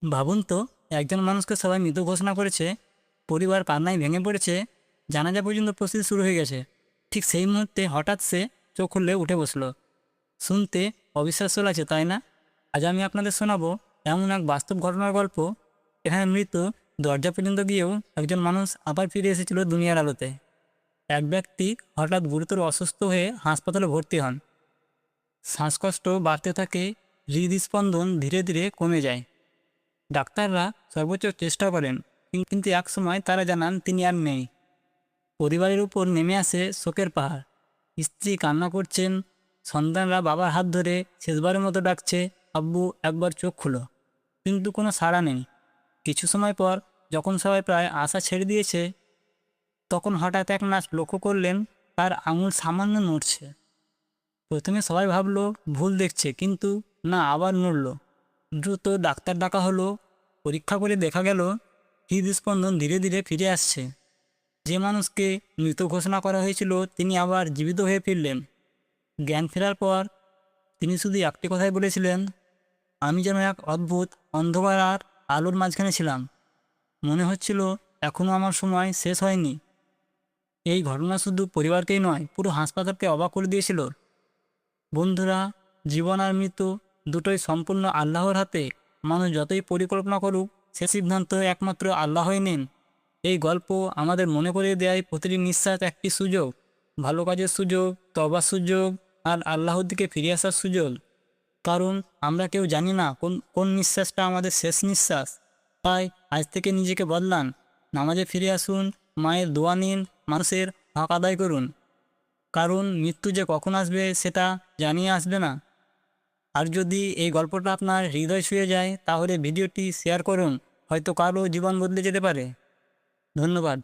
ভাবুন তো, একজন মানুষকে সবাই মৃত ঘোষণা করেছে, পরিবার কান্নায় ভেঙে পড়েছে, জানাজা পর্যন্ত প্রস্তুতি শুরু হয়ে গেছে। ঠিক সেই মুহূর্তে হঠাৎ সে চোখ খুললে উঠে বসলো। শুনতে অবিশ্বাস্য লাগছে, তাই না? আজ আমি আপনাদের শোনাবো এমন এক বাস্তব ঘটনার গল্প। এখানে মৃত দরজা পর্যন্ত গিয়েও একজন মানুষ আবার ফিরে এসেছিল দুনিয়ার আলোতে। এক ব্যক্তি হঠাৎ গুরুতর অসুস্থ হয়ে হাসপাতালে ভর্তি হন। শ্বাসকষ্ট বাড়তে থাকে, হৃদস্পন্দন ধীরে ধীরে কমে যায়। ডাক্তাররা সর্বোচ্চ চেষ্টা করেন, কিন্তু একসময় তারা জানান তিনি আর নেই। পরিবারের উপর নেমে আসে শোকের পাহাড়। স্ত্রী কান্না করছেন, সন্তানরা বাবার হাত ধরে শেষবারের মতো ডাকছে, আব্বু একবার চোখ খুলো। কিন্তু কোনো সাড়া নেই। কিছু সময় পর যখন সবাই প্রায় আশা ছেড়ে দিয়েছে, তখন হঠাৎ এক নার্স লক্ষ্য করলেন তার আঙুল সামান্য নড়ছে। প্রথমে সবাই ভাবলো ভুল দেখছে, কিন্তু না, আবার নড়ল। দ্রুত ডাক্তার ডাকা হলো। পরীক্ষা করে দেখা গেল হৃদস্পন্দন ধীরে ধীরে ফিরে আসছে। যে মানুষকে মৃত ঘোষণা করা হয়েছিল তিনি আবার জীবিত হয়ে ফিরলেন। জ্ঞান ফেরার পর তিনি শুধু একটি কথাই বলেছিলেন, আমি যেন এক অদ্ভুত অন্ধকার আর আলোর মাঝখানে ছিলাম। মনে হচ্ছিল এখনও আমার সময় শেষ হয়নি। এই ঘটনা শুধু পরিবারকেই নয়, পুরো হাসপাতালকে অবাক করে দিয়েছিল। বন্ধুরা, জীবন আর মৃত্যু দুটোই সম্পূর্ণ আল্লাহর হাতে। মানুষ যতই পরিকল্পনা করুক, সে সিদ্ধান্ত একমাত্র আল্লাহই নেন। এই গল্প আমাদের মনে করিয়ে দেয় প্রতিটি নিঃশ্বাস একটি সুযোগ, ভালো কাজের সুযোগ, তওবার সুযোগ, আর আল্লাহর দিকে ফিরে আসার সুযোগ। কারণ আমরা কেউ জানি না কোন কোন নিঃশ্বাসটা আমাদের শেষ নিঃশ্বাস। তাই আজ থেকে নিজেকে বদলান, নামাজে ফিরে আসুন, মায়ের দোয়া নিন, মানুষের হক আদায় করুন। কারণ মৃত্যু যে কখন আসবে সেটা জানিয়ে আসবে না। আর যদি এই গল্পটা আপনার হৃদয় ছুঁয়ে যায়, তাহলে ভিডিওটি শেয়ার করুন, হয়তো কারো জীবন বদলে যেতে পারে। ধন্যবাদ।